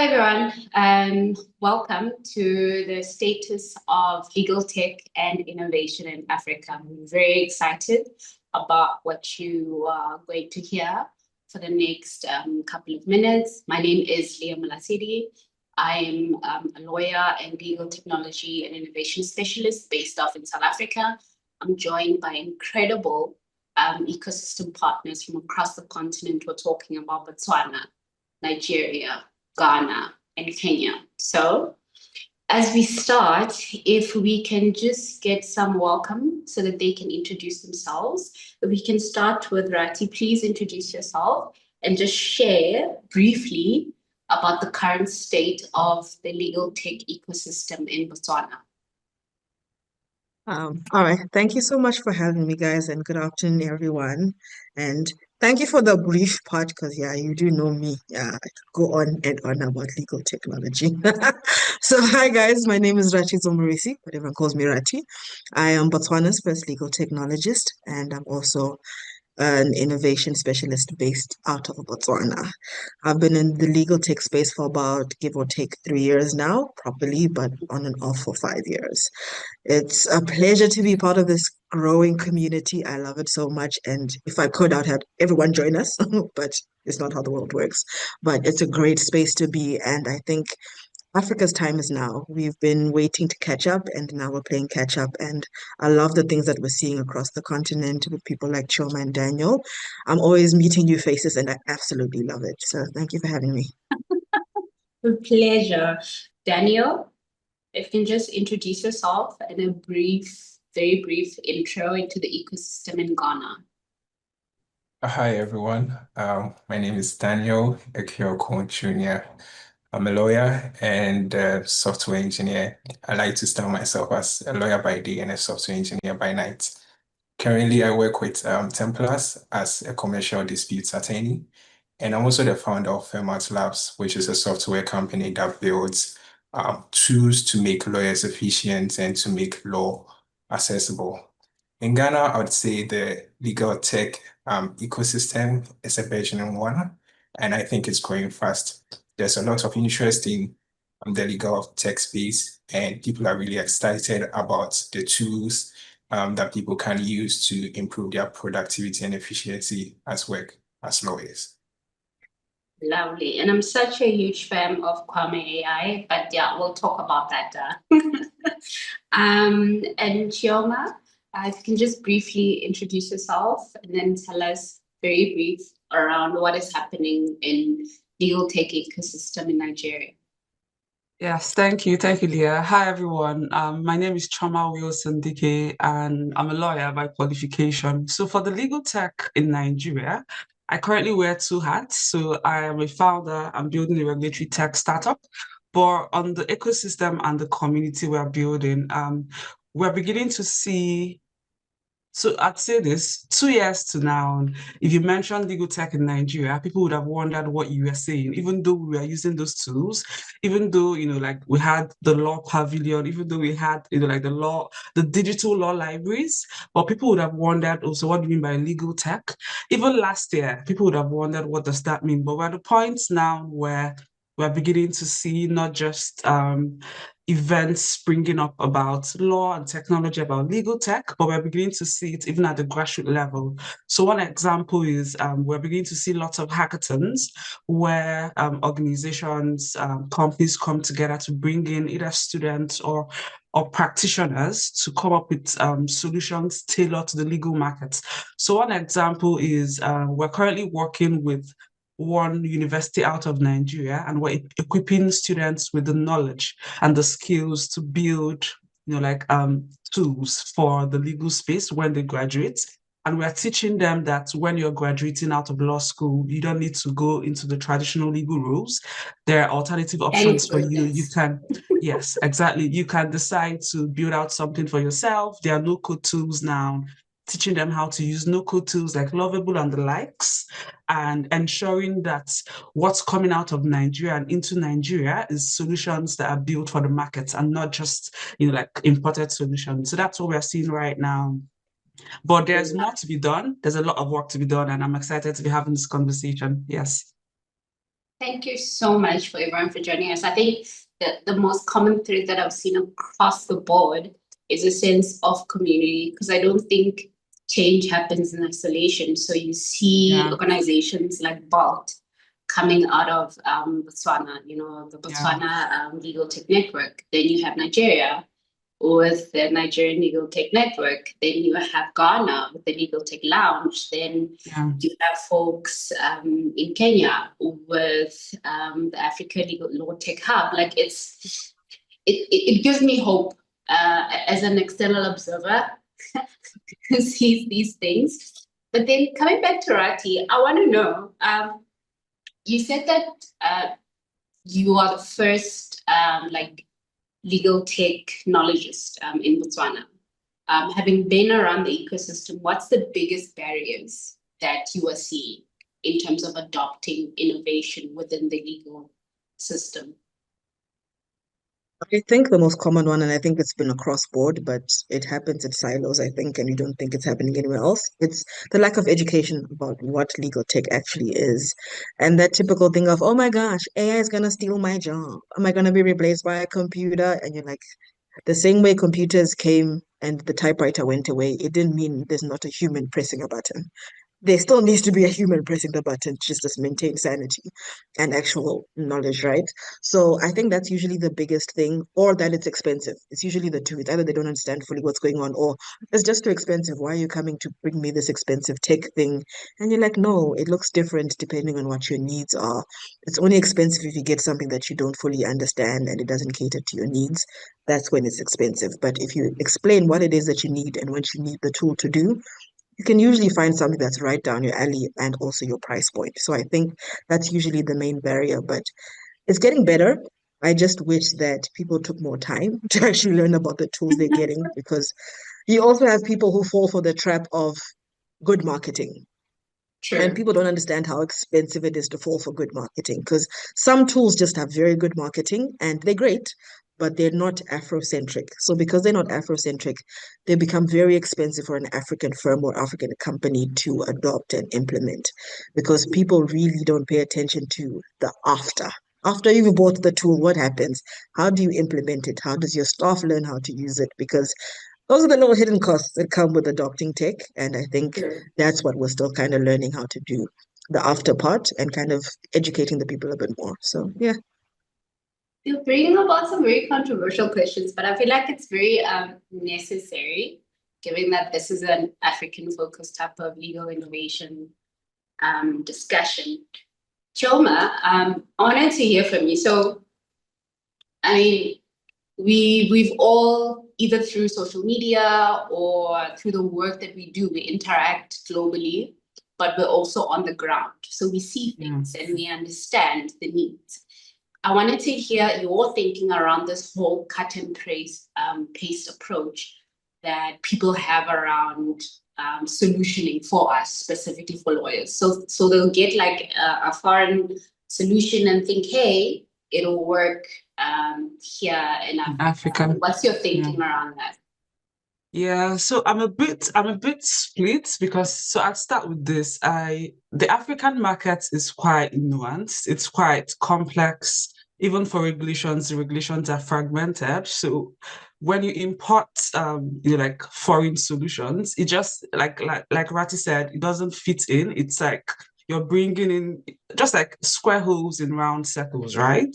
everyone, and welcome to the status of legal tech and innovation in Africa. I'm very excited about what you are going to hear for the next couple of minutes. My name is Leah Molatseli. I'm a lawyer and legal technology and innovation specialist based off in South Africa. I'm joined by incredible ecosystem partners from across the continent. We're talking about Botswana, Nigeria, Ghana, and Kenya. So as we start, if we can just get some welcome so that they can introduce themselves. We can start with Rati. Please introduce yourself and just share briefly about the current state of the legal tech ecosystem in Botswana. All right. Thank you so much for having me, guys, and good afternoon, everyone. And thank you for the brief part, because yeah, you do know me. Yeah, I could go on and on about legal technology. So, hi guys, my name is Ratidzo, but everyone calls me Rati. I am Botswana's first legal technologist, and I'm also an innovation specialist based out of Botswana. I've been in the legal tech space for about, give or take, 3 years now, properly, but on and off for 5 years. It's a pleasure to be part of this growing community. I love it so much. And if I could, I'd have everyone join us, but it's not how the world works. But it's a great space to be. And I think Africa's time is now. We've been waiting to catch up, and now we're playing catch up. And I love the things that we're seeing across the continent with people like Chioma and Daniel. I'm always meeting new faces, and I absolutely love it. So thank you for having me. A pleasure. Daniel, if you can just introduce yourself and a very brief intro into the ecosystem in Ghana. Hi, everyone. My name is Daniel Akuoko Jr. I'm a lawyer and a software engineer. I like to style myself as a lawyer by day and a software engineer by night. Currently, I work with Templars as a commercial disputes attorney. And I'm also the founder of Fermat Labs, which is a software company that builds tools to make lawyers efficient and to make law accessible. In Ghana, I would say the legal tech ecosystem is a burgeoning one, and I think it's growing fast. There's a lot of interest in the legal tech space, and people are really excited about the tools that people can use to improve their productivity and efficiency as work as lawyers. Lovely. And I'm such a huge fan of Kwame AI, but yeah, we'll talk about that. And Chioma, if you can just briefly introduce yourself and then tell us very brief around what is happening in legal tech ecosystem in Nigeria. Yes, thank you. Thank you, Leah. Hi, everyone. My name is Chioma Wilson-Dike, and I'm a lawyer by qualification. So for the legal tech in Nigeria, I currently wear two hats. So I am a founder. I'm building a regulatory tech startup. But on the ecosystem and the community we're building, we're beginning to see. So I'd say this, 2 years to now, if you mentioned legal tech in Nigeria, people would have wondered what you were saying, even though we were using those tools, even though, like we had the law pavilion, even though we had, like the digital law libraries, but people would have wondered also, what do you mean by legal tech? Even last year, people would have wondered, what does that mean? But we're at the point now where we're beginning to see not just events springing up about law and technology, about legal tech, but we're beginning to see it even at the grassroots level. So one example is we're beginning to see lots of hackathons where organizations, companies come together to bring in either students or practitioners to come up with solutions tailored to the legal markets. So one example is we're currently working with one university out of Nigeria, and we're equipping students with the knowledge and the skills to build, tools for the legal space when they graduate. And we're teaching them that when you're graduating out of law school, you don't need to go into the traditional legal rules. There are alternative options for you. You can, yes, exactly. You can decide to build out something for yourself. There are no-code tools now, teaching them how to use no-code tools like Lovable and the likes, and ensuring that what's coming out of Nigeria and into Nigeria is solutions that are built for the market and not just, imported solutions. So that's what we're seeing right now. But there's more to be done. There's a lot of work to be done, and I'm excited to be having this conversation. Yes. Thank you so much for everyone for joining us. I think the most common thread that I've seen across the board is a sense of community, because I don't think change happens in isolation. So you see organizations like BALT coming out of Botswana, the Botswana LegalTech network. Then you have Nigeria with the Nigerian LegalTech network. Then you have Ghana with the LegalTech Lounge. Then you have folks in Kenya with the Africa Legal Law Tech Hub. Like it gives me hope as an external observer who sees these things. But then coming back to Rati, I want to know, you said that you are the first legal tech knowledgeist in Botswana. Having been around the ecosystem, what's the biggest barriers that you are seeing in terms of adopting innovation within the legal system? I think the most common one, and I think it's been across board, but it happens in silos, I think, and you don't think it's happening anywhere else. It's the lack of education about what legal tech actually is. And that typical thing of, oh my gosh, AI is going to steal my job. Am I going to be replaced by a computer? And you're like, the same way computers came and the typewriter went away, it didn't mean there's not a human pressing a button. There still needs to be a human pressing the button just to maintain sanity and actual knowledge, right? So I think that's usually the biggest thing, or that it's expensive. It's usually the two. It's either they don't understand fully what's going on, or it's just too expensive. Why are you coming to bring me this expensive tech thing? And you're like, no, it looks different depending on what your needs are. It's only expensive if you get something that you don't fully understand and it doesn't cater to your needs. That's when it's expensive. But if you explain what it is that you need and what you need the tool to do, you can usually find something that's right down your alley and also your price point. So I think that's usually the main barrier, but it's getting better. I just wish that people took more time to actually learn about the tools they're getting, because you also have people who fall for the trap of good marketing. And people don't understand how expensive it is to fall for good marketing, because some tools just have very good marketing and they're great, but they're not Afrocentric. So because they're not Afrocentric, they become very expensive for an African firm or African company to adopt and implement, because people really don't pay attention to the after. After you've bought the tool, what happens? How do you implement it? How does your staff learn how to use it? Because those are the little hidden costs that come with adopting tech. And I think that's what we're still kind of learning how to do, the after part, and kind of educating the people a bit more. So, yeah. You're bringing about some very controversial questions, but I feel like it's very necessary, given that this is an African-focused type of legal innovation discussion. Chioma, I wanted to hear from you. So, I mean, we've all, either through social media or through the work that we do, we interact globally, but we're also on the ground. So we see things and we understand the needs. I wanted to hear your thinking around this whole cut and paste approach that people have around solutioning for us, specifically for lawyers. So they'll get like a foreign solution and think, hey, it'll work here in Africa. What's your thinking around that? Yeah, so I'm a bit split, because I'll start with this. The African market is quite nuanced, it's quite complex. Even for regulations, the regulations are fragmented. So when you import like foreign solutions, it just like Rati said, it doesn't fit in. It's like you're bringing in just like square holes in round circles, right?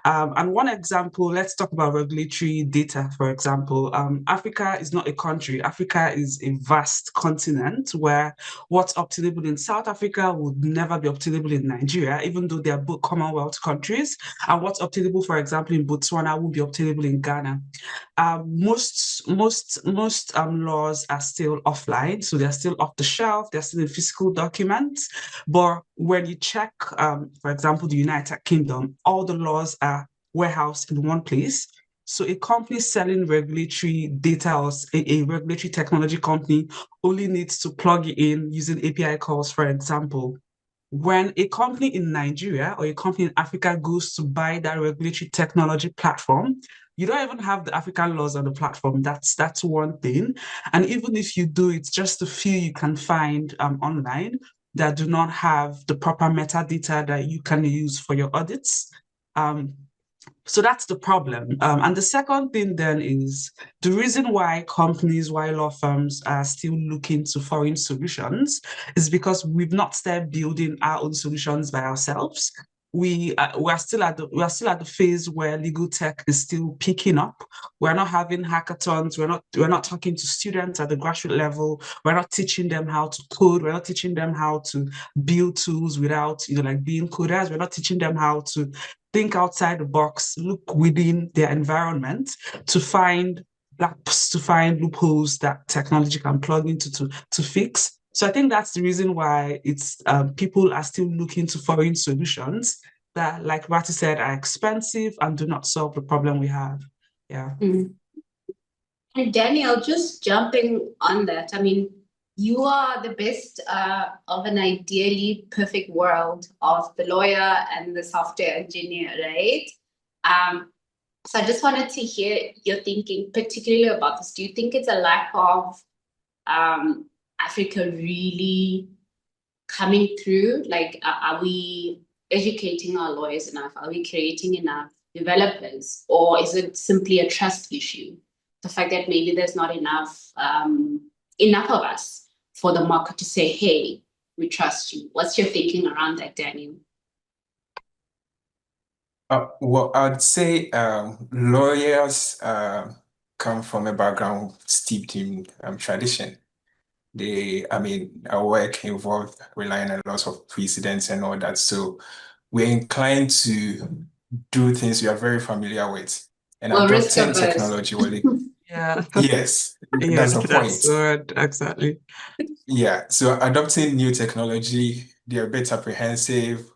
And one example, let's talk about regulatory data, for example. Africa is not a country. Africa is a vast continent where what's obtainable in South Africa would never be obtainable in Nigeria, even though they are both Commonwealth countries. And what's obtainable, for example, in Botswana would be obtainable in Ghana. Most laws are still offline, so they're still off the shelf, they're still in physical documents. But when you check, for example, the United Kingdom, all the laws are warehoused in one place. So a company selling regulatory data, or a regulatory technology company, only needs to plug it in using API calls, for example. When a company in Nigeria or a company in Africa goes to buy that regulatory technology platform, you don't even have the African laws on the platform. That's one thing. And even if you do, it's just a few you can find online. that do not have the proper metadata that you can use for your audits. So that's the problem. And the second thing then is the reason why why law firms are still looking to foreign solutions is because we've not started building our own solutions by ourselves. We are still at the phase where legal tech is still picking up. We're not having hackathons. We're not talking to students at the grassroots level. We're not teaching them how to code. We're not teaching them how to build tools without like being coders. We're not teaching them how to think outside the box, look within their environment to find gaps, to find loopholes that technology can plug into to fix. So I think that's the reason why it's people are still looking to foreign solutions that, like Rati said, are expensive and do not solve the problem we have. Yeah. Mm. And Daniel, just jumping on that, I mean, you are the best of an ideally perfect world of the lawyer and the software engineer, right? So I just wanted to hear your thinking, particularly about this. Do you think it's a lack of Africa really coming through? Like, are we educating our lawyers enough? Are we creating enough developers? Or is it simply a trust issue? The fact that maybe there's not enough of us for the market to say, hey, we trust you. What's your thinking around that, Daniel? Well, I'd say lawyers come from a background steeped in tradition. Our work involved relying on lots of precedents and all that. So we're inclined to do things we are very familiar with. And adopting technology yeah. Yes, that's the point. Exactly. Yeah, so adopting new technology, they're a bit apprehensive.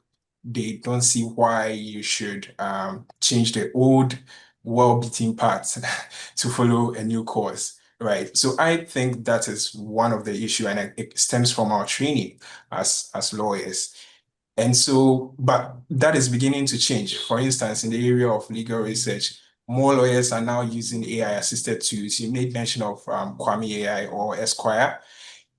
They don't see why you should change the old well-beaten path to follow a new course, right? So I think that is one of the issue, and it stems from our training as lawyers. And so, but that is beginning to change. For instance, in the area of legal research, more lawyers are now using AI-assisted tools. You made mention of Kwame AI or Esquire.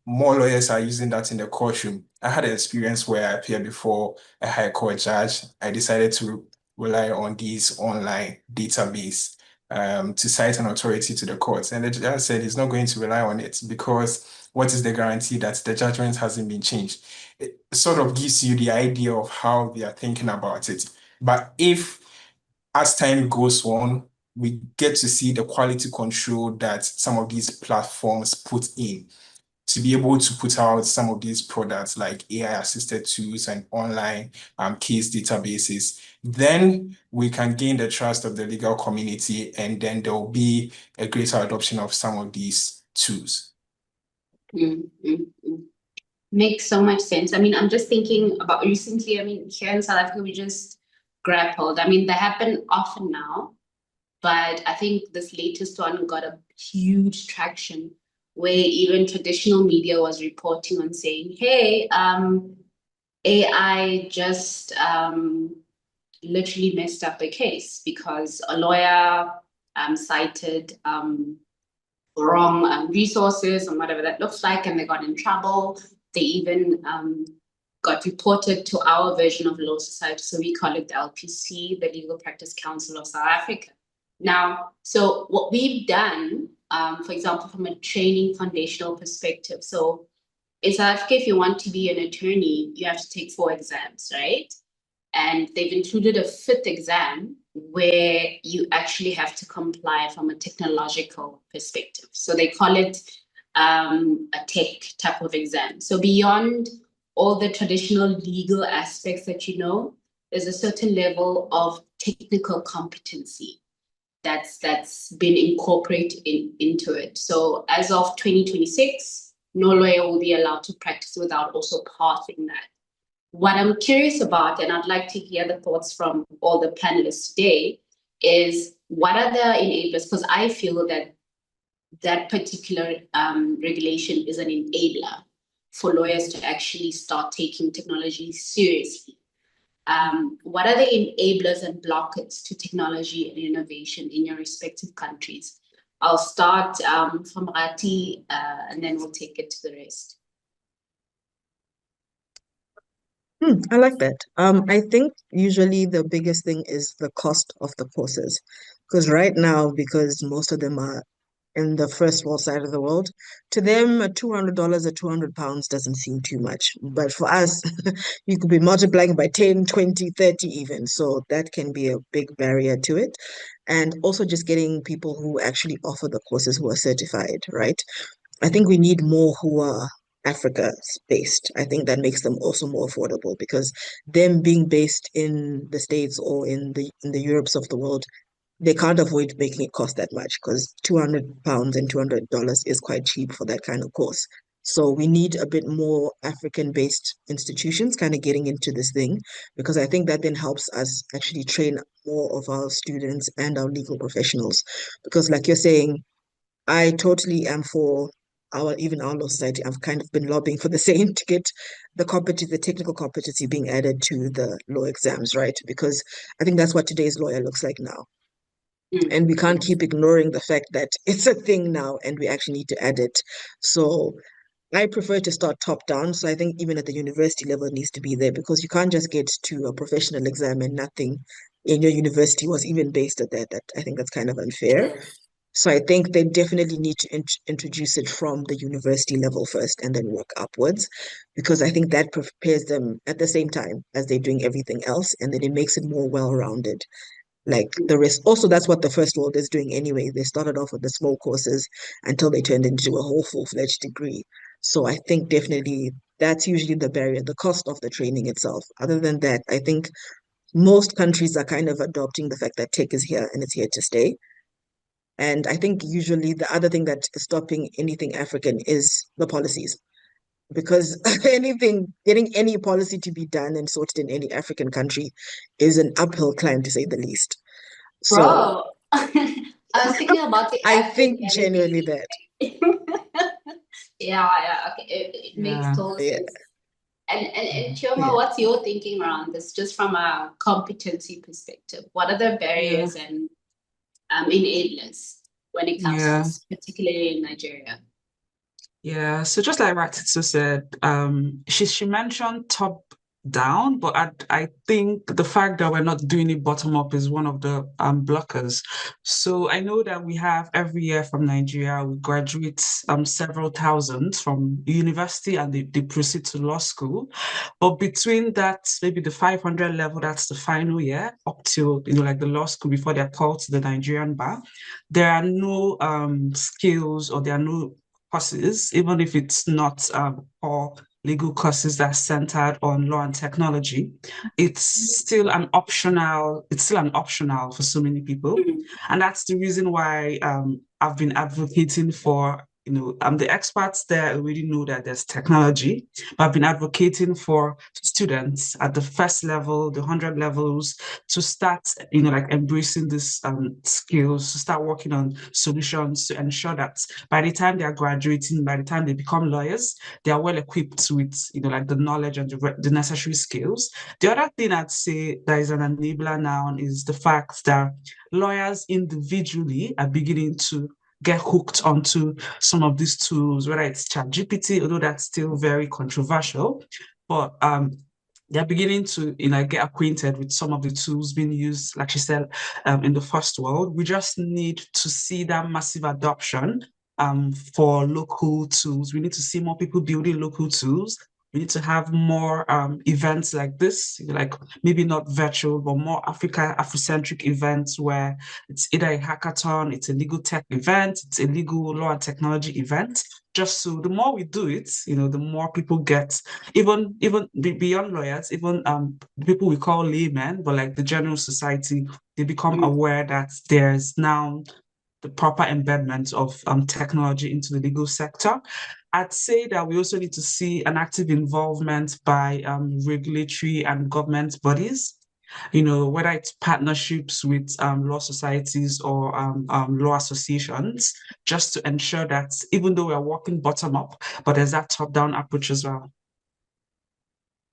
More lawyers are using that in the courtroom. I had an experience where I appeared before a high court judge. I decided to rely on these online database to cite an authority to the courts. And the judge said he's not going to rely on it because what is the guarantee that the judgment hasn't been changed? It sort of gives you the idea of how they are thinking about it. But if, as time goes on, we get to see the quality control that some of these platforms put in, to be able to put out some of these products like AI-assisted tools and online case databases, then we can gain the trust of the legal community, and then there will be a greater adoption of some of these tools. Makes so much sense. I mean, I'm just thinking about recently, I mean, here in South Africa, we just grappled. I mean, they happen often now, but I think this latest one got a huge traction where even traditional media was reporting on saying, hey, AI just literally messed up a case because a lawyer cited wrong resources and whatever that looks like, and they got in trouble. They even got reported to our version of Law Society, so we call it the LPC, the Legal Practice Council of South Africa. Now, so what we've done, for example, from a training foundational perspective, so in South Africa, if you want to be an attorney, you have to take 4 exams, right? And they've included a 5th exam where you actually have to comply from a technological perspective. So they call it a tech type of exam. So beyond all the traditional legal aspects that you know, there's a certain level of technical competency that's been incorporated into it. So as of 2026, no lawyer will be allowed to practice without also passing that. What I'm curious about, and I'd like to hear the thoughts from all the panelists today, is what are the enablers? Because I feel that that particular regulation is an enabler for lawyers to actually start taking technology seriously. What are the enablers and blockers to technology and innovation in your respective countries? I'll start from Rati, and then we'll take it to the rest. I like that. I think usually the biggest thing is the cost of the courses. Because right now, because most of them are in the first world side of the world, to them, $200 or £200 doesn't seem too much. But for us, you could be multiplying by 10, 20, 30 even. So that can be a big barrier to it. And also just getting people who actually offer the courses who are certified, right? I think we need more who are Africa based. I think that makes them also more affordable because them being based in the States or in the Europes of the world, they can't avoid making it cost that much because £200 and $200 is quite cheap for that kind of course. So we need a bit more African-based institutions kind of getting into this thing because I think that then helps us actually train more of our students and our legal professionals. Because like you're saying, I totally am for even our law society. I've kind of been lobbying for the same to get the technical competency being added to the law exams, right? Because I think that's what today's lawyer looks like now. And we can't keep ignoring the fact that it's a thing now and we actually need to add it. So I prefer to start top down. So I think even at the university level, it needs to be there because you can't just get to a professional exam and nothing in your university was even based at that. I think that's kind of unfair. So I think they definitely need to introduce it from the university level first and then work upwards, because I think that prepares them at the same time as they're doing everything else, and then it makes it more well-rounded. Like the rest, also that's what the first world is doing anyway. They started off with the small courses until they turned into a whole full-fledged degree. So I think definitely that's usually the barrier, the cost of the training itself. Other than that, I think most countries are kind of adopting the fact that tech is here and it's here to stay. And I think usually the other thing that is stopping anything African is the policies. Because getting any policy to be done and sorted in any African country is an uphill climb to say the least. So Bro, I was thinking about the I acting think and genuinely that, yeah, okay, it makes Yeah. total yeah. sense. And Chioma, Yeah. what's your thinking around this, just from a competency perspective? What are the barriers and enablers when it comes to Yeah. this, particularly in Nigeria? Yeah, so just like Ratidzo said, she mentioned top down, but I think the fact that we're not doing it bottom up is one of the blockers. So I know that we have every year from Nigeria, we graduate several thousands from university and they proceed to law school. But between that, maybe the 500 level, that's the final year, up to like the law school before they're called to the Nigerian bar, there are no skills or there are no courses, even if it's not core legal courses that's centered on law and technology, it's still an optional for so many people. And that's the reason why I've been advocating for, the experts there already know that there's technology, but I've been advocating for students at the first level, the 100 levels, to start, like embracing these skills, to start working on solutions to ensure that by the time they are graduating, by the time they become lawyers, they are well equipped with, like the knowledge and the necessary skills. The other thing I'd say that is an enabler now is the fact that lawyers individually are beginning to get hooked onto some of these tools, whether it's ChatGPT, although that's still very controversial, but they're beginning to get acquainted with some of the tools being used, like she said, in the first world. We just need to see that massive adoption for local tools. We need to see more people building local tools. We need to have more events like this, like maybe not virtual, but more Afrocentric events where it's either a hackathon, it's a legal tech event, it's a legal law and technology event. Just so the more we do it, the more people get, even beyond lawyers, even people we call laymen, but like the general society, they become aware that there's now the proper embedment of technology into the legal sector. I'd say that we also need to see an active involvement by regulatory and government bodies, whether it's partnerships with law societies or law associations, just to ensure that even though we're working bottom up, but there's that top-down approach as well.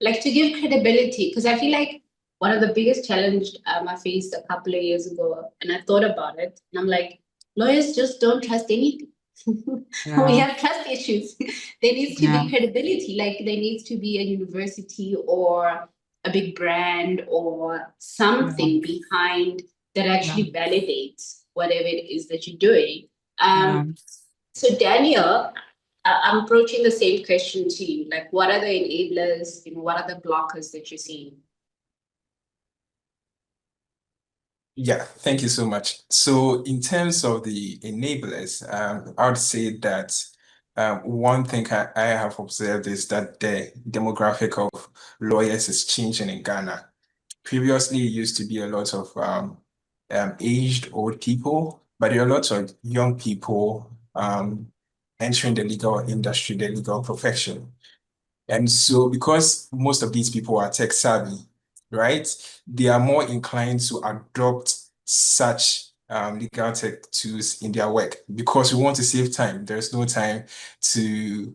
Like to give credibility, because I feel like one of the biggest challenges I faced a couple of years ago, and I thought about it, and I'm like, lawyers just don't trust anything. We have trust issues. There needs to Yeah. be credibility, like there needs to be a university or a big brand or something behind that actually validates whatever it is that you're doing. So Daniel, I'm approaching the same question to you. Like, what are the enablers? What are the blockers that you're seeing? Yeah, thank you so much. So in terms of the enablers, I would say that one thing I have observed is that the demographic of lawyers is changing in Ghana. Previously, it used to be a lot of aged old people, but there are lots of young people entering the legal industry, the legal profession. And so because most of these people are tech savvy, right, they are more inclined to adopt such legal tech tools in their work because we want to save time. There's no time to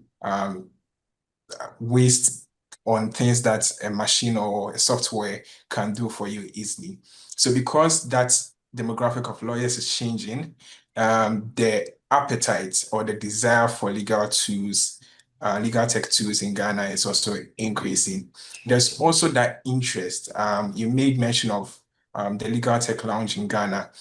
waste on things that a machine or a software can do for you easily. So because that demographic of lawyers is changing, the appetite or the desire for legal tools, legal tech tools in Ghana is also increasing. There's also that interest. You made mention of the Legal Tech Lounge in Ghana.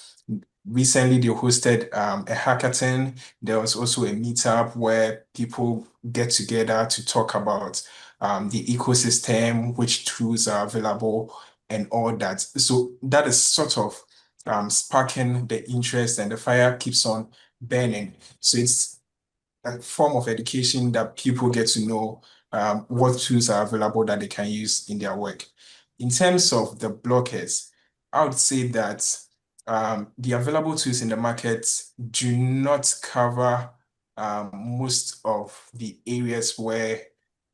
Recently, they hosted a hackathon. There was also a meetup where people get together to talk about the ecosystem, which tools are available, and all that. So that is sort of sparking the interest, and the fire keeps on burning. So it's a form of education that people get to know what tools are available that they can use in their work. In terms of the blockers, I would say that the available tools in the market do not cover most of the areas where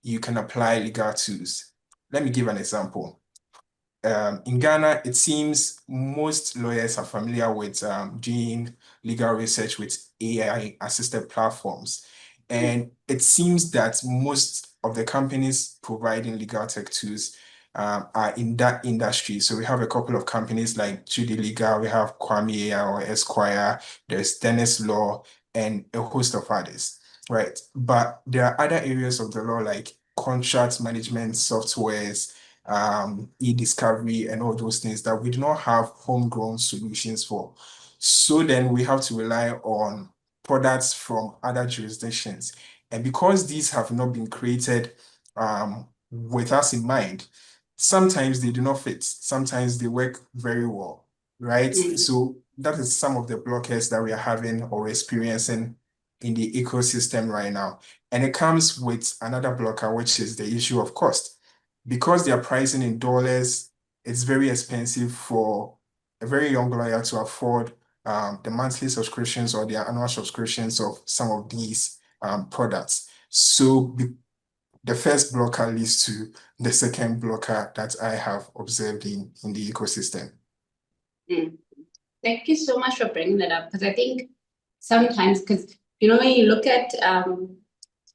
you can apply legal tools. Let me give an example. In Ghana, it seems most lawyers are familiar with doing legal research with AI-assisted platforms. And it seems that most of the companies providing legal tech tools are in that industry. So we have a couple of companies like Judy Legal, we have Kwame AI or Esquire, there's Dennis Law, and a host of others, right? But there are other areas of the law like contract management softwares, e-discovery and all those things that we do not have homegrown solutions for. So then we have to rely on products from other jurisdictions. And because these have not been created with us in mind, sometimes they do not fit. Sometimes they work very well, right? So that is some of the blockers that we are having or experiencing in the ecosystem right now. And it comes with another blocker, which is the issue of cost. Because they are pricing in dollars, it's very expensive for a very young lawyer to afford the monthly subscriptions or their annual subscriptions of some of these products. So the first blocker leads to the second blocker that I have observed in the ecosystem. Thank you so much for bringing that up, because I think sometimes, because when you look at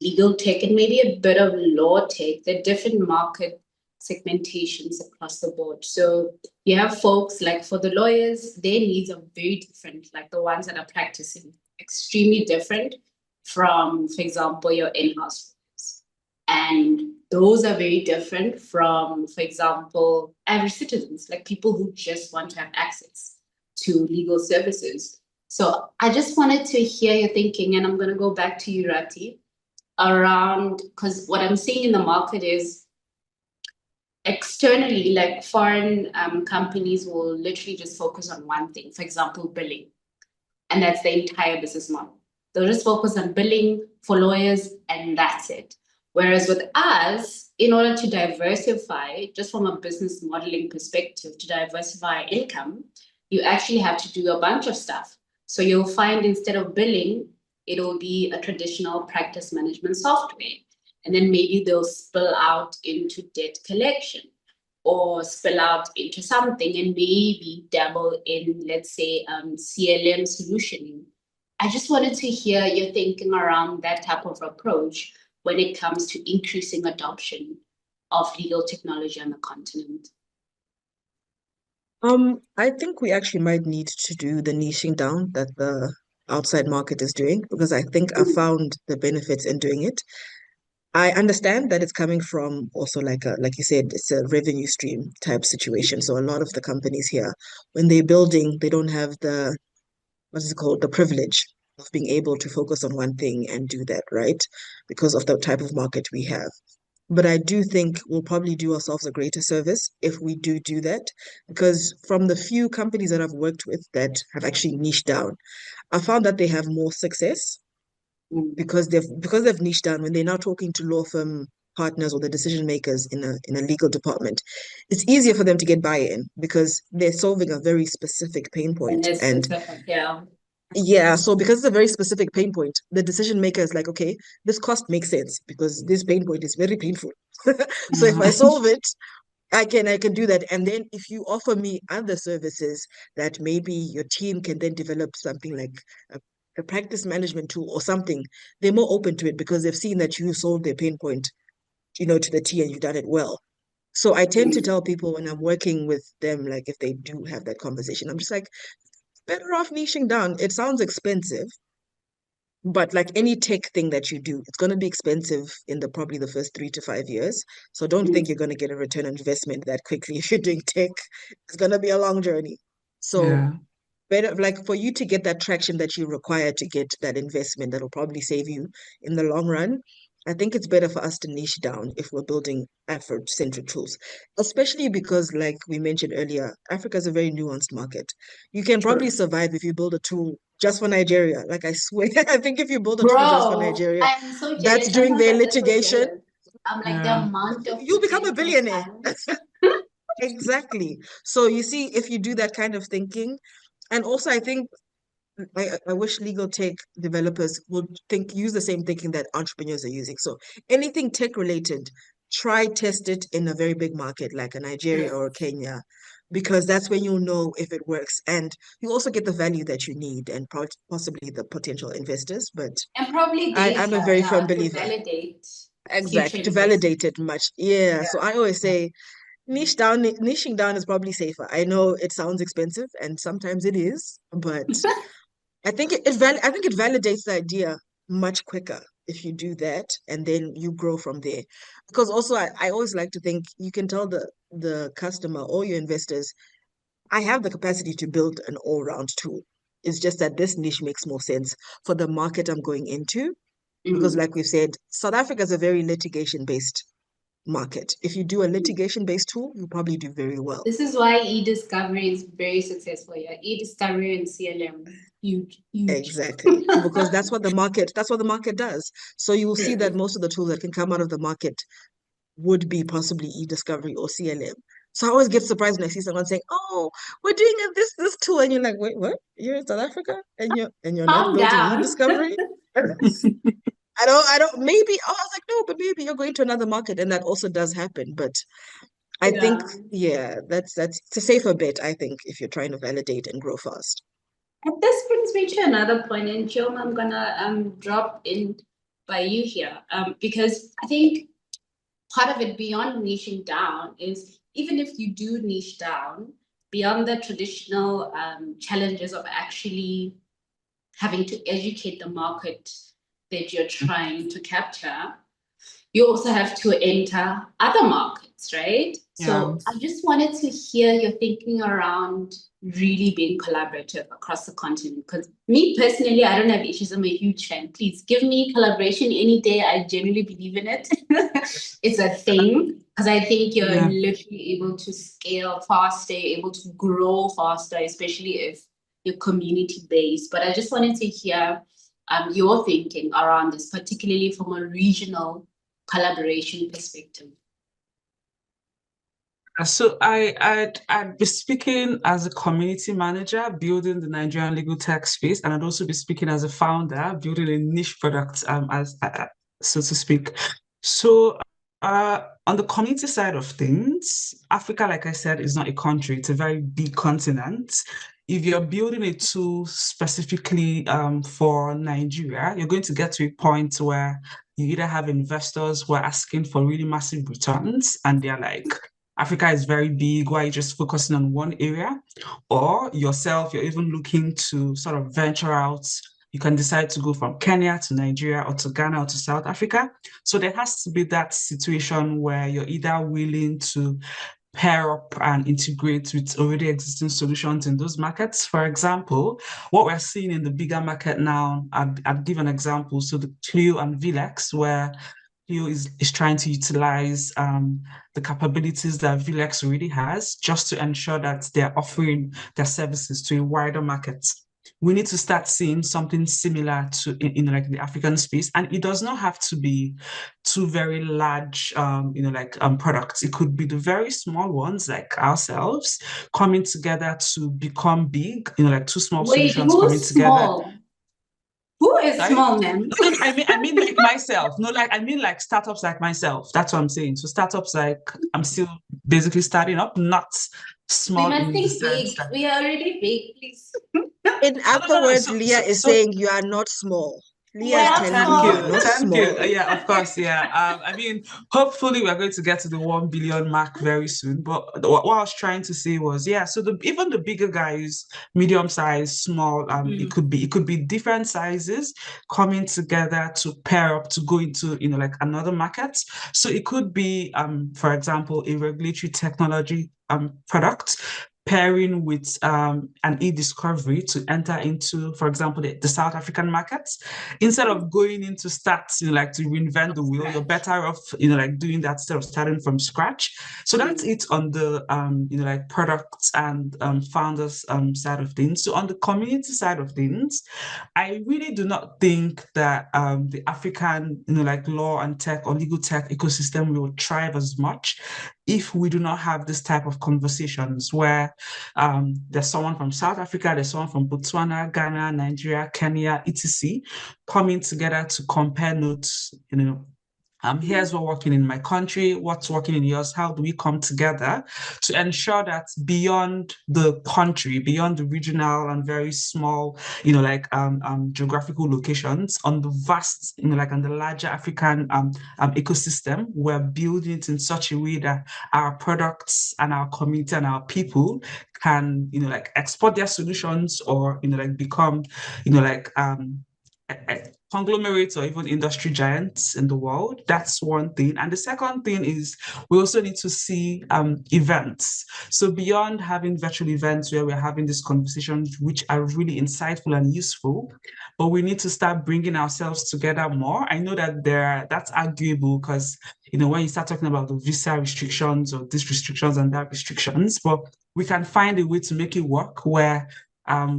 legal tech and maybe a bit of law tech, there are different market segmentations across the board. So you have folks like, for the lawyers, their needs are very different, like the ones that are practicing, extremely different from, for example, your in-house lawyers. And those are very different from, for example, average citizens, like people who just want to have access to legal services. So I just wanted to hear your thinking, and I'm going to go back to you, Rati, around, because what I'm seeing in the market is externally, like foreign companies will literally just focus on one thing, for example, billing. And that's the entire business model. They'll just focus on billing for lawyers, and that's it. Whereas with us, in order to diversify, just from a business modeling perspective, to diversify income, you actually have to do a bunch of stuff. So you'll find instead of billing, it'll be a traditional practice management software. And then maybe they'll spill out into debt collection or spill out into something and maybe dabble in, let's say, CLM solutioning. I just wanted to hear your thinking around that type of approach when it comes to increasing adoption of legal technology on the continent. I think we actually might need to do the niching down that the outside market is doing, because I think I found the benefits in doing it. I understand that it's coming from also like you said, it's a revenue stream type situation. So a lot of the companies here, when they're building, they don't have the, what is it called, the privilege of being able to focus on one thing and do that, right? Because of the type of market we have. But I do think we'll probably do ourselves a greater service if we do that, because from the few companies that I've worked with that have actually niched down, I found that they have more success because they've niched down. When they're now talking to law firm partners or the decision makers in a legal department, it's easier for them to get buy-in because they're solving a very specific pain point. And yeah, so because it's a very specific pain point, the decision maker is like, okay, this cost makes sense because this pain point is very painful. So if I solve it, I can do that. And then if you offer me other services that maybe your team can then develop something like a practice management tool or something, they're more open to it because they've seen that you solved their pain point, to the T and you've done it well. So I tend to tell people when I'm working with them, like if they do have that conversation, I'm just like, better off niching down. It sounds expensive, but like any tech thing that you do, it's going to be expensive in probably the first 3 to 5 years. So don't think you're going to get a return on investment that quickly if you're doing tech. It's going to be a long journey. So better, like for you to get that traction that you require to get that investment that'll probably save you in the long run, I think it's better for us to niche down if we're building Afro-centric tools, especially because, like we mentioned earlier, Africa is a very nuanced market. You can probably survive if you build a tool just for Nigeria. Like I swear, I think if you build a tool just for Nigeria, I'm so that's doing their litigation, I'm like the amount of you'll become a billionaire. Exactly. So you see, if you do that kind of thinking, and also I think I wish legal tech developers would use the same thinking that entrepreneurs are using. So anything tech related, try test it in a very big market like a Nigeria or a Kenya, because that's when you'll know if it works. And you also get the value that you need and possibly the potential investors. But and probably I'm a very firm to believer. validate Exactly, to validate it much. Yeah. So I always say niching down is probably safer. I know it sounds expensive and sometimes it is, but I think it validates the idea much quicker if you do that and then you grow from there. Because also I always like to think you can tell the customer or your investors, I have the capacity to build an all-round tool. It's just that this niche makes more sense for the market I'm going into. Because like we've said, South Africa is a very litigation-based market. If you do a litigation-based tool, you probably do very well. This is why e-discovery is very successful. Yeah, e-discovery and CLM, huge. Exactly. Because that's what the market does. So you will see that most of the tools that can come out of the market would be possibly e-discovery or CLM. So I always get surprised when I see someone saying, "Oh, we're doing this tool," and you're like, "Wait, what? You're in South Africa and you're not building e-discovery?" I don't, maybe, I was like, no, but maybe you're going to another market and that also does happen. But I think, that's it's a safer bet, I think, if you're trying to validate and grow fast. And this brings me to another point, and Chioma, I'm gonna drop in by you here, because I think part of it beyond niching down is even if you do niche down, beyond the traditional challenges of actually having to educate the market that you're trying to capture, you also have to enter other markets, right? So I just wanted to hear your thinking around really being collaborative across the continent. Because me personally, I don't have issues. I'm a huge fan. Please give me collaboration any day. I genuinely believe in it. It's a thing because I think you're literally able to scale faster, able to grow faster, especially if you're community based. But I just wanted to hear your thinking around this, particularly from a regional collaboration perspective. So I'd be speaking as a community manager building the Nigerian legal tech space, and I'd also be speaking as a founder building a niche product, as so to speak. So on the community side of things, Africa, like I said, is not a country; it's a very big continent. If you're building a tool specifically for Nigeria, you're going to get to a point where you either have investors who are asking for really massive returns, and they're like, Africa is very big, why are you just focusing on one area? Or yourself, you're even looking to sort of venture out You can decide to go from Kenya to Nigeria or to Ghana or to South Africa. So there has to be that situation where you're either willing to pair up and integrate with already existing solutions in those markets. For example, what we're seeing in the bigger market now, I'd give an example. So the Clio and VLEX, where Clio is trying to utilize the capabilities that VLEX already has just to ensure that they're offering their services to a wider market. We need to start seeing something similar to in like the African space, and it does not have to be two very large products. It could be the very small ones like ourselves coming together to become big, like two small solutions coming together. Small? Who is small, man? I mean like myself. No, like I mean like startups like myself. That's what I'm saying. So startups like I'm still basically starting up, not small. We must think big. We are already big, please. In other words, Leah is saying you are not small. Leah is telling you are not small. Yeah, of course, yeah. I mean, hopefully we're going to get to the 1 billion mark very soon. But what I was trying to say was, yeah, so even the bigger guys, medium size, small, it could be different sizes coming together to pair up to go into like another market. So it could be for example, a regulatory technology product pairing with an e-discovery to enter into, for example, the South African markets. Instead of going into stats, like to reinvent the wheel, you're better off, like doing that instead of starting from scratch. So that's it on the, like products and founders side of things. So on the community side of things, I really do not think that the African, like law and tech or legal tech ecosystem will thrive as much if we do not have this type of conversations where there's someone from South Africa, there's someone from Botswana, Ghana, Nigeria, Kenya, etc., coming together to compare notes, here's what's working in my country, what's working in yours, how do we come together to ensure that beyond the country, beyond the regional and very small, geographical locations, on the vast, on the larger African ecosystem, we're building it in such a way that our products and our community and our people can, export their solutions or, become, conglomerates or even industry giants in the world. That's one thing. And the second thing is we also need to see events. So beyond having virtual events where we're having these conversations, which are really insightful and useful, but we need to start bringing ourselves together more. I know that that's arguable because, when you start talking about the visa restrictions or these restrictions and that restrictions, but we can find a way to make it work where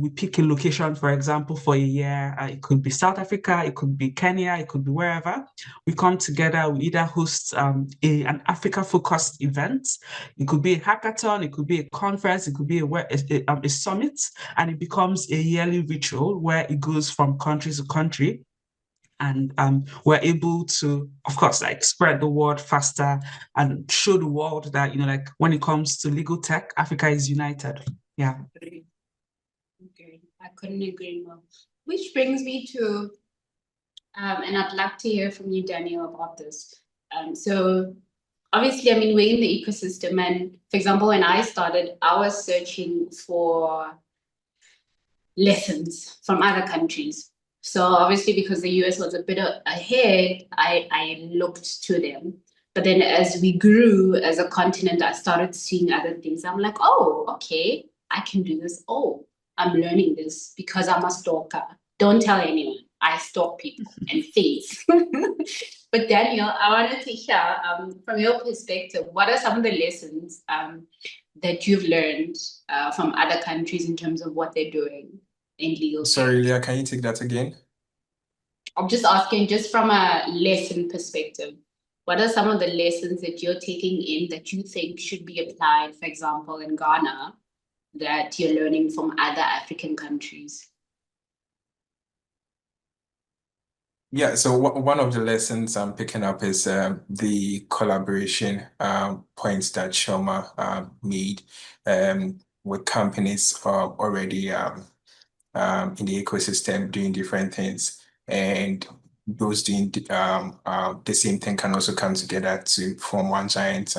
we pick a location, for example, for a year. It could be South Africa, it could be Kenya, it could be wherever. We come together, we either host an Africa-focused event. It could be a hackathon, it could be a conference, it could be a summit, and it becomes a yearly ritual where it goes from country to country. And we're able to, of course, spread the word faster and show the world that, when it comes to legal tech, Africa is united. Yeah. Okay, I couldn't agree more. Which brings me to, and I'd like to hear from you, Daniel, about this. So obviously, we're in the ecosystem, and for example, when I started, I was searching for lessons from other countries. So obviously, because the US was a bit ahead, I looked to them. But then as we grew as a continent, I started seeing other things. I'm like, oh, okay, I can do this. Oh, I'm learning this because I'm a stalker. Don't tell anyone. I stalk people and things. But Daniel, I wanted to hear from your perspective, what are some of the lessons that you've learned from other countries in terms of what they're doing in legal? Sorry, Leah, can you take that again? I'm just asking, just from a lesson perspective, what are some of the lessons that you're taking in that you think should be applied, for example, in Ghana, that you're learning from other African countries? Yeah, so one of the lessons I'm picking up is the collaboration points that Chioma made with companies already in the ecosystem doing different things, and those doing the same thing can also come together to form one giant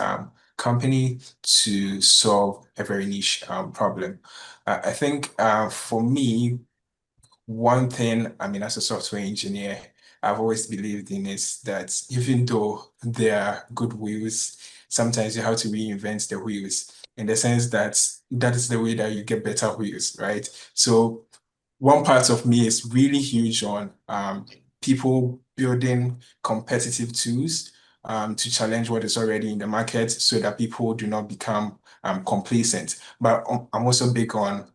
company to solve a very niche problem. I think for me, one thing, I mean, as a software engineer, I've always believed in is that even though there are good wheels, sometimes you have to reinvent the wheels in the sense that that is the way that you get better wheels, right? So one part of me is really huge on people building competitive tools to challenge what is already in the market so that people do not become complacent. But I'm also big on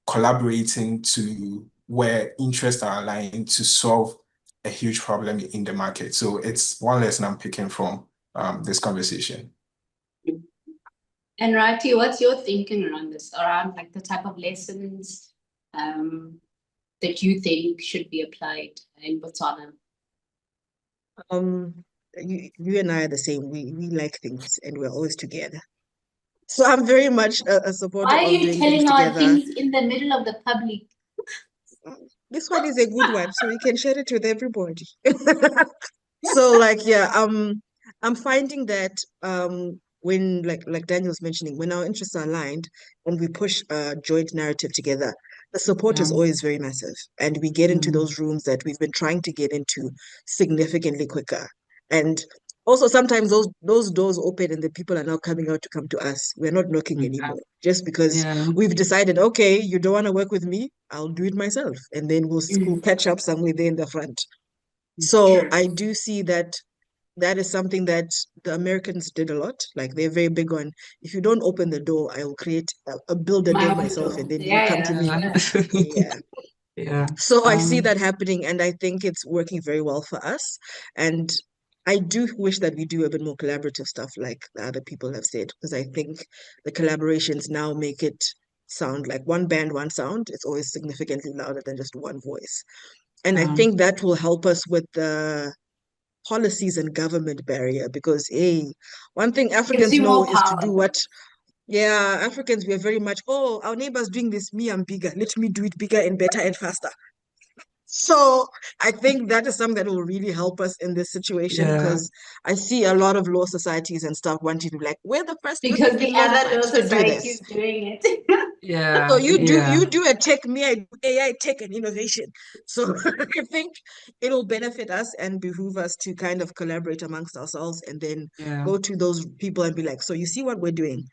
collaborating to where interests are aligned to solve a huge problem in the market. So it's one lesson I'm picking from this conversation. And Rati, what's your thinking around this, around like the type of lessons that you think should be applied in Botswana? You and I are the same. We like things and we're always together. So I'm very much a supporter Why are of you doing things telling our together. things in the middle of the public? This one is a good one, so we can share it with everybody. So like yeah, I'm finding that when like Daniel's mentioning, when our interests are aligned and we push a joint narrative together, the support is always very massive. And we get into those rooms that we've been trying to get into significantly quicker. And also sometimes those doors open and the people are now coming out to come to us. We're not knocking anymore. Just because we've decided, okay, you don't want to work with me, I'll do it myself. And then we'll catch up somewhere there in the front. So I do see that that is something that the Americans did a lot. Like they're very big on, if you don't open the door, I will build a My door own myself, door. and then you come to me. Yeah. Yeah. So I see that happening, and I think it's working very well for us. And I do wish that we do a bit more collaborative stuff, like the other people have said, because I think the collaborations now make it sound like one band, one sound. It's always significantly louder than just one voice. And I think that will help us with the policies and government barrier because, hey, one thing Africans know is to do what, yeah, Africans, we are very much, oh, our neighbor's doing this, me, I'm bigger. Let me do it bigger and better and faster. So I think that is something that will really help us in this situation because I see a lot of law societies and stuff wanting to be like, we're the first Because the other law to do society is this. doing it. Yeah. So you do a tech, me, I do AI tech and innovation. So I think it'll benefit us and behoove us to kind of collaborate amongst ourselves and then go to those people and be like, so you see what we're doing?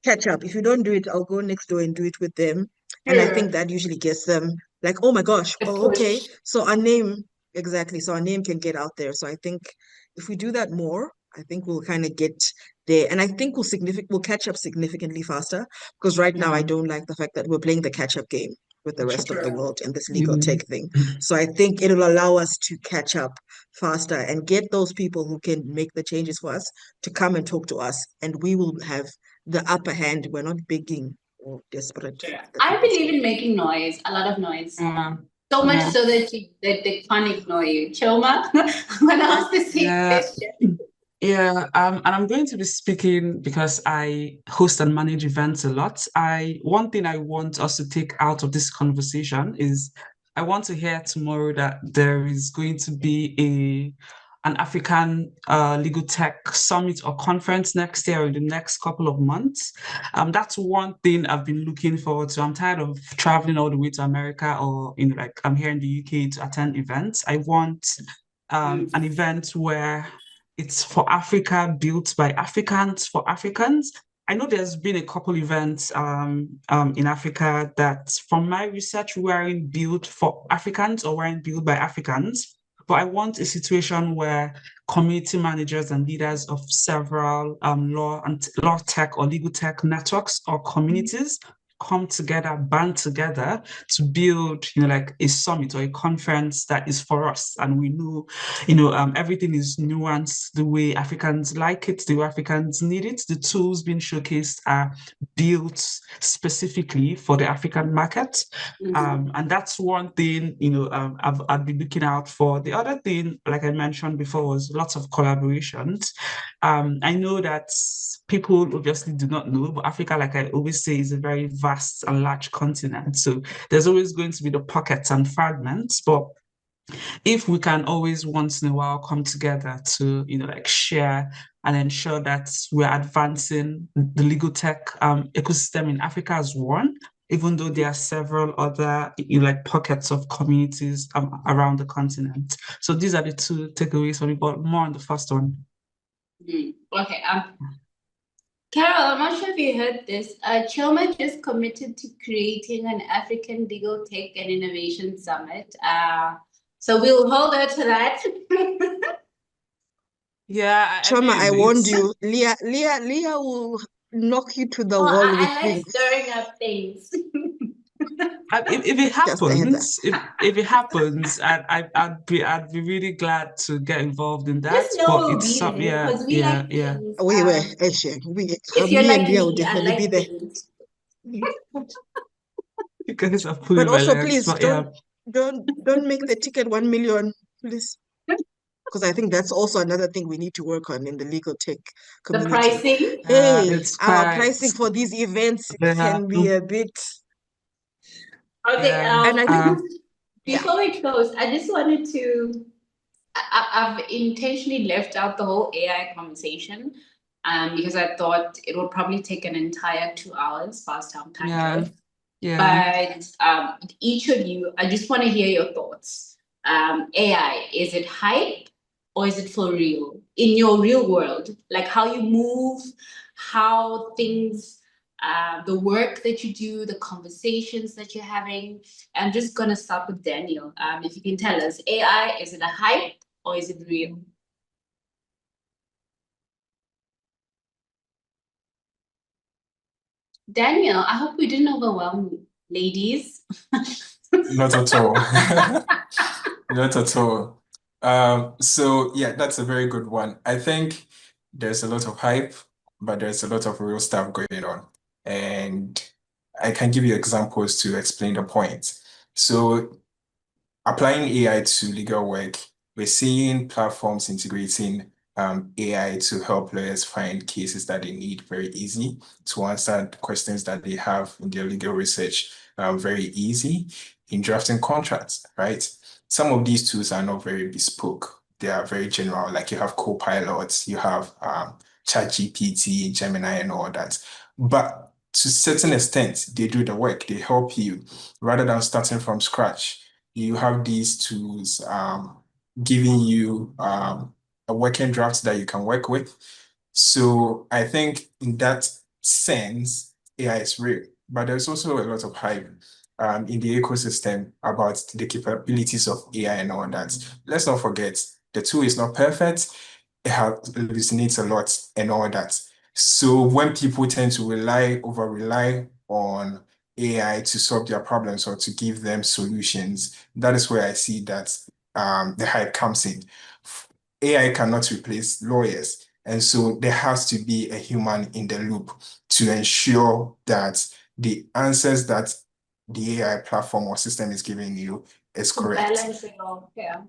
Catch up. If you don't do it, I'll go next door and do it with them. And I think that usually gets them like, oh my gosh, oh, okay. So our name, exactly. So our name can get out there. So I think if we do that more, I think we'll kind of get there. And I think we'll catch up significantly faster because right now I don't like the fact that we're playing the catch-up game with the rest of the world and this legal tech thing. So I think it'll allow us to catch up faster and get those people who can make the changes for us to come and talk to us. And we will have the upper hand. We're not begging or desperate. I believe in making noise, a lot of noise. So much so that they can't ignore you. Chioma, I'm going to ask the same question. Yeah, and I'm going to be speaking because I host and manage events a lot. One thing I want us to take out of this conversation is I want to hear tomorrow that there is going to be an African legal tech summit or conference next year or in the next couple of months. That's one thing I've been looking forward to. I'm tired of traveling all the way to America or like I'm here in the UK to attend events. I want an event where it's for Africa, built by Africans for Africans. I know there's been a couple events in Africa that, from my research, weren't built for Africans or weren't built by Africans. But I want a situation where community managers and leaders of several law tech or legal tech networks or communities come together, band together to build, like a summit or a conference that is for us. And we know, everything is nuanced the way Africans like it, the way Africans need it. The tools being showcased are built specifically for the African market. And that's one thing, I've been looking out for. The other thing, like I mentioned before, was lots of collaborations. I know that people obviously do not know, but Africa, like I always say, is a very vast and large continent. So there's always going to be the pockets and fragments. But if we can always once in a while come together to, share and ensure that we're advancing the legal tech ecosystem in Africa as one, even though there are several other like pockets of communities around the continent. So these are the two takeaways for me, but more on the first one. Okay. Carol, I'm not sure if you heard this. Chioma just committed to creating an African Legal Tech and Innovation Summit. So we'll hold her to that. Yeah, Chioma, I mean, warned you. Leah will knock you to the Oh, wall with I like things. stirring up things. if it Just a heads up. happens, if it happens, I'd be really glad to get involved in that. Just know But we'll it's be some there because we yeah. like things. Eshe, If you're me and like Leah will me, I definitely be like there. things. You guys are But pulling my also, legs, please but yeah. don't make the ticket 1 million, please. Because I think that's also another thing we need to work on in the legal tech The community. pricing. Hey, It's our quite pricing for these events yeah, can be a bit, Okay. yeah. and I think, yeah, Before we close, I just wanted to. I've intentionally left out the whole AI conversation, because I thought it would probably take an entire 2 hours past our time Yeah. drive. Yeah. But with each of you, I just want to hear your thoughts. AI, is it hype or is it for real? In your real world, like how you move, how things, the work that you do, the conversations that you're having. I'm just gonna start with Daniel. If you can tell us, AI, is it a hype or is it real? Daniel, I hope we didn't overwhelm you, ladies. Not at all. Not at all. So yeah, that's a very good one. I think there's a lot of hype, but there's a lot of real stuff going on. And I can give you examples to explain the point. So applying AI to legal work, we're seeing platforms integrating AI to help lawyers find cases that they need very easy, to answer questions that they have in their legal research very easy, in drafting contracts, right? Some of these tools are not very bespoke. They are very general, like you have Copilots, you have ChatGPT, Gemini, and all that. But to a certain extent, they do the work. They help you rather than starting from scratch. You have these tools giving you a working draft that you can work with. So I think in that sense, AI is real, but there's also a lot of hype in the ecosystem about the capabilities of AI and all that. Let's not forget, the tool is not perfect. It hallucinates a lot and all that. So when people tend to over rely on AI to solve their problems or to give them solutions, that is where I see that the hype comes in. AI cannot replace lawyers. And so there has to be a human in the loop to ensure that the answers that the AI platform or system is giving you is correct. Balance it all, yeah.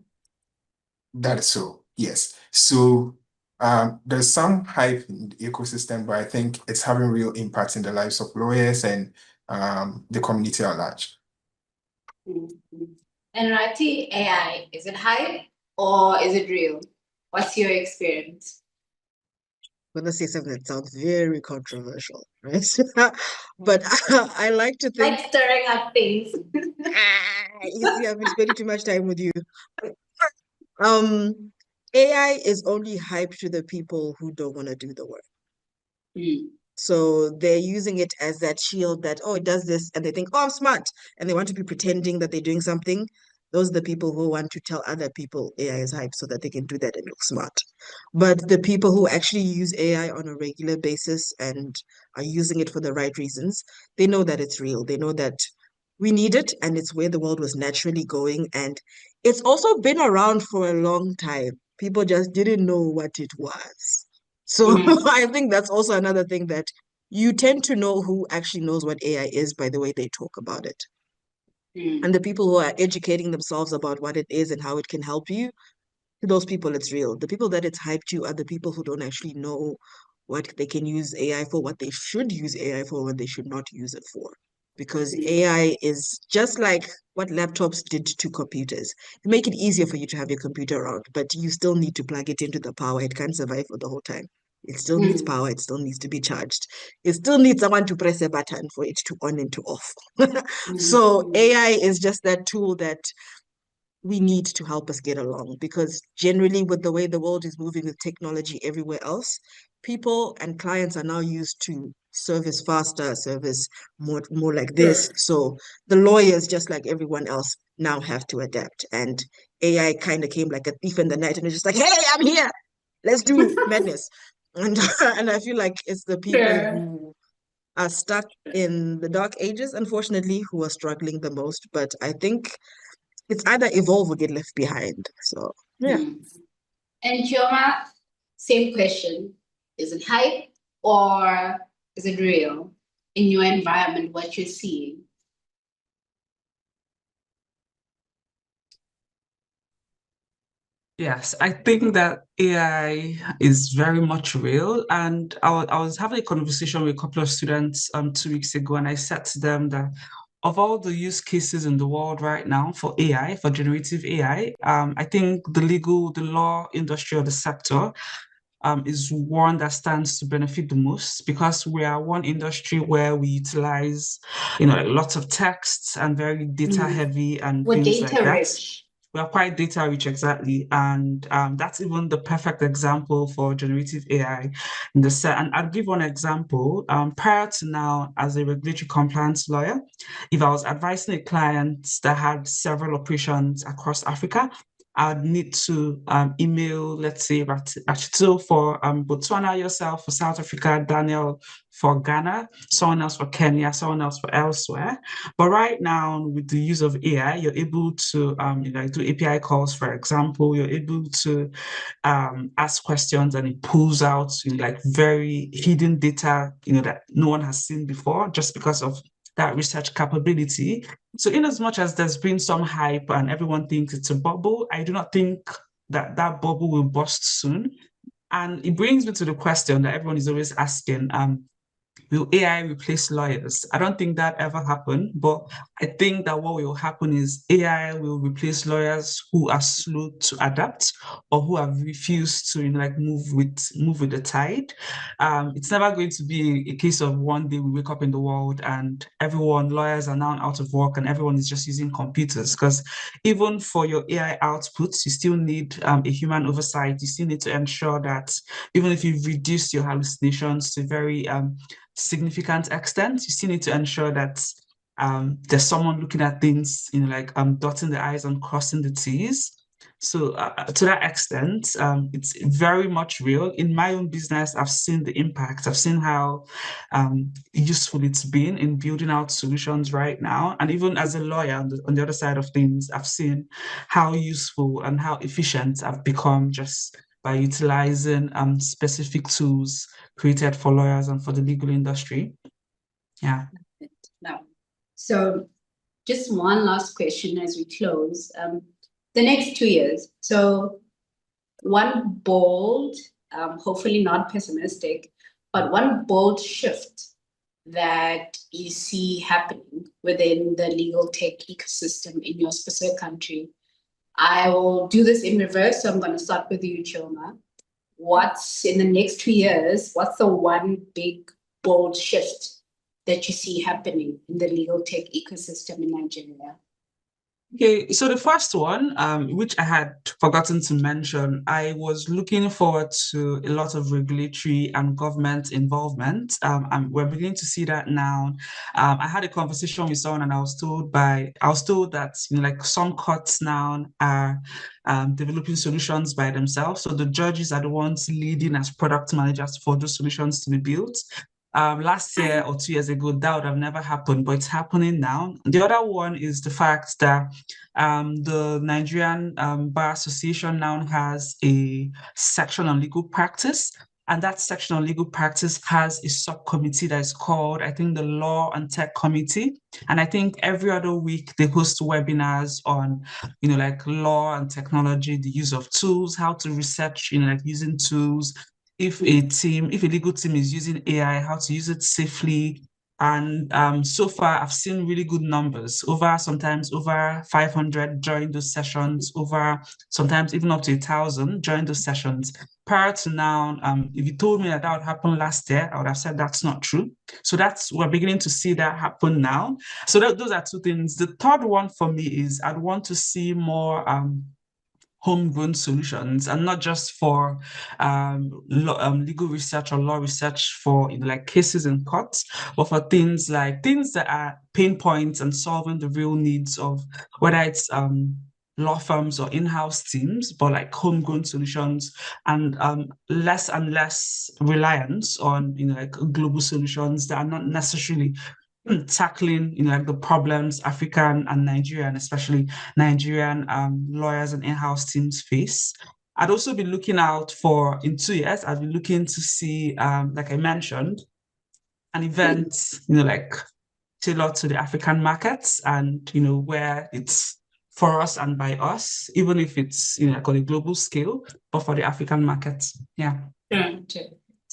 That is so, yes. So there's some hype in the ecosystem, but I think it's having real impact in the lives of lawyers and the community at large. And Rati, AI, is it hype or is it real? What's your experience? I'm gonna say something that sounds very controversial, right? But I like to think, Like stirring up things. you see, I've been spending too much time with you. Um, AI is only hype to the people who don't want to do the work. So they're using it as that shield that, oh, it does this, and they think, oh, I'm smart, and they want to be pretending that they're doing something. Those are the people who want to tell other people AI is hype so that they can do that and look smart. But the people who actually use AI on a regular basis and are using it for the right reasons, they know that it's real. They know that we need it, and it's where the world was naturally going. And it's also been around for a long time. People just didn't know what it was. So I think that's also another thing that you tend to know who actually knows what AI is by the way they talk about it. And the people who are educating themselves about what it is and how it can help you, to those people, it's real. The people that it's hyped to are the people who don't actually know what they can use AI for, what they should use AI for, what they should not use it for. Because AI is just like what laptops did to computers. They make it easier for you to have your computer around, but you still need to plug it into the power. It can't survive for the whole time. It still needs power. It still needs to be charged. It still needs someone to press a button for it to on and to off. So AI is just that tool that we need to help us get along, because generally with the way the world is moving with technology everywhere else, people and clients are now used to service faster, service more like this. So the lawyers, just like everyone else, now have to adapt. And AI kind of came like a thief in the night and it's just like, hey, I'm here. Let's do madness. And and I feel like it's the people who are stuck in the dark ages, unfortunately, who are struggling the most. But I think it's either evolve or get left behind. So yeah. And Chioma, same question. Is it hype or is it real in your environment, what you're seeing? Yes, I think that AI is very much real. And I was having a conversation with a couple of students 2 weeks ago, and I said to them that of all the use cases in the world right now for AI, for generative AI, I think the law industry or the sector is one that stands to benefit the most, because we are one industry where we utilize, lots of texts and very data heavy and We're things like data that. rich. We are quite data rich, exactly. And that's even the perfect example for generative AI in the set. And I'll give one example. Prior to now, as a regulatory compliance lawyer, if I was advising a client that had several operations across Africa, I'd need to email, let's say, Ratidzo for Botswana, yourself for South Africa, Daniel for Ghana, someone else for Kenya, someone else for elsewhere. But right now, with the use of AI, you're able to do API calls, for example. You're able to ask questions, and it pulls out very hidden data, that no one has seen before, just because of that research capability. So in as much as there's been some hype and everyone thinks it's a bubble, I do not think that bubble will burst soon. And it brings me to the question that everyone is always asking, will AI replace lawyers? I don't think that ever happened, but I think that what will happen is AI will replace lawyers who are slow to adapt or who have refused to move with the tide. It's never going to be a case of one day we wake up in the world and lawyers are now out of work and everyone is just using computers, because even for your AI outputs, you still need a human oversight. You still need to ensure that even if you've reduced your hallucinations to very significant extent, you still need to ensure that there's someone looking at things, dotting the I's and crossing the T's. So to that extent, it's very much real. In my own business, I've seen the impact. I've seen how useful it's been in building out solutions right now. And even as a lawyer on the other side of things, I've seen how useful and how efficient I've become just by utilizing specific tools created for lawyers and for the legal industry. Yeah. Now, so just one last question as we close. The next 2 years. So one bold, hopefully not pessimistic, but one bold shift that you see happening within the legal tech ecosystem in your specific country. I will do this in reverse, so I'm going to start with you, Chioma. What's in the next 2 years, what's the one big, bold shift that you see happening in the legal tech ecosystem in Nigeria? Okay, so the first one, which I had forgotten to mention, I was looking forward to a lot of regulatory and government involvement. And we're beginning to see that now. I had a conversation with someone, and I was told that some courts now are developing solutions by themselves. So the judges are the ones leading as product managers for those solutions to be built. Last year or 2 years ago, that would have never happened, but it's happening now. The other one is the fact that the Nigerian Bar Association now has a section on legal practice, and that section on legal practice has a subcommittee that is called, I think, the Law and Tech Committee. And I think every other week they host webinars on, law and technology, the use of tools, how to research, using tools. If a legal team is using AI, how to use it safely, And so far, I've seen really good numbers, sometimes over 500 during those sessions, sometimes even up to 1,000 during those sessions. Prior to now, if you told me that would happen last year, I would have said that's not true. So we're beginning to see that happen now. So those are two things. The third one for me is I'd want to see more homegrown solutions, and not just for legal research or law research for like cases in courts, but for things that are pain points and solving the real needs of whether it's law firms or in-house teams, but like homegrown solutions, and less and less reliance on like global solutions that are not necessarily tackling like the problems African and Nigerian, especially Nigerian lawyers and in-house teams face. I'd also be looking out for, in 2 years, I'd be looking to see, like I mentioned, an event, like tailored to the African markets, and where it's for us and by us, even if it's like on a global scale, but for the African markets. Yeah. Sure.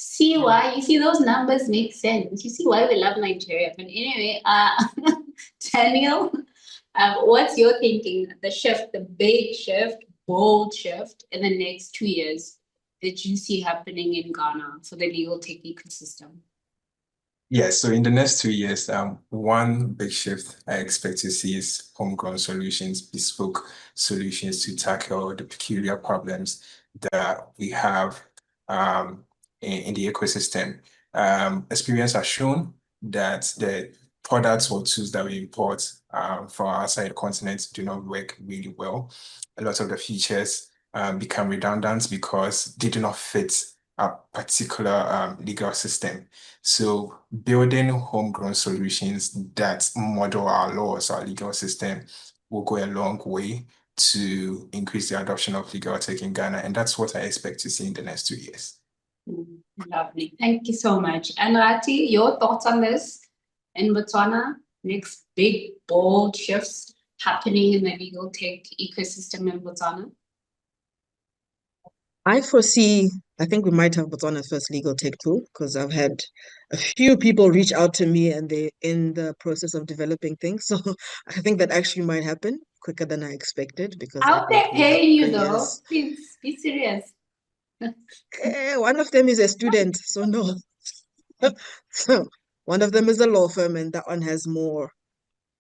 See why? You see, those numbers make sense. You see why we love Nigeria. But anyway, Daniel, what's your thinking? The shift, the big shift, bold shift in the next 2 years that you see happening in Ghana for the legal tech ecosystem? Yes, so in the next 2 years, one big shift I expect to see is homegrown solutions, bespoke solutions to tackle the peculiar problems that we have in the ecosystem. Experience has shown that the products or tools that we import from outside the continent do not work really well. A lot of the features become redundant because they do not fit a particular legal system. So building homegrown solutions that model our laws, our legal system, will go a long way to increase the adoption of legal tech in Ghana. And that's what I expect to see in the next 2 years. Lovely. Thank you so much. And Rati, your thoughts on this in Botswana? Next big, bold shifts happening in the legal tech ecosystem in Botswana? I think we might have Botswana's first legal tech tool, because I've had a few people reach out to me and they're in the process of developing things. So I think that actually might happen quicker than I expected, because I How they think we have paying you though? players. Please be serious. One of them is a student, so no. So one of them is a law firm, and that one has more,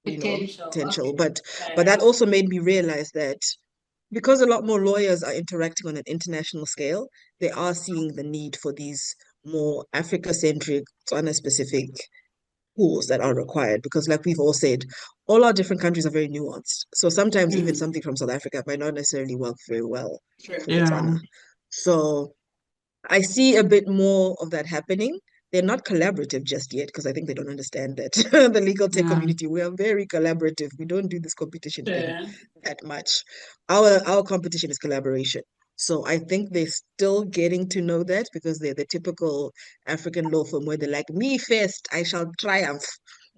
potential. Okay. But that also made me realize that because a lot more lawyers are interacting on an international scale, they are seeing the need for these more Africa-centric, Botswana-specific tools that are required. Because like we've all said, all our different countries are very nuanced. So sometimes even something from South Africa might not necessarily work very well for Botswana. So I see a bit more of that happening. They're not collaborative just yet, because I think they don't understand that the legal tech community, we are very collaborative. We don't do this competition thing that much. Our competition is collaboration. So I think they're still getting to know that, because they're the typical African law firm where they're like, me first, I shall triumph.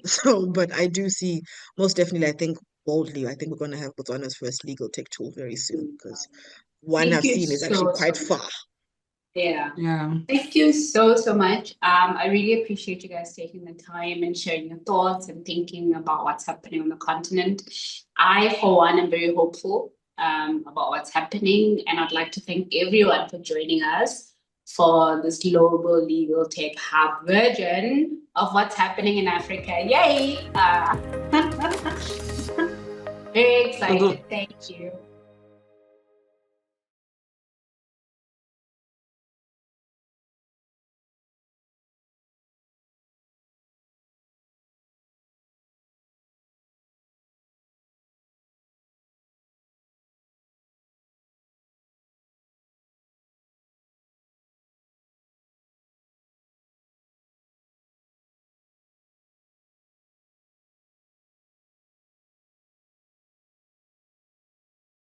So, but I do see, most definitely, I think boldly, I think we're going to have Botswana's first legal tech tool very soon, because one I've seen is actually quite far. Yeah. Thank you so much. I really appreciate you guys taking the time and sharing your thoughts and thinking about what's happening on the continent. I, for one, am very hopeful about what's happening, and I'd like to thank everyone for joining us for this global legal tech hub version of what's happening in Africa. Yay! Very excited. Thank you.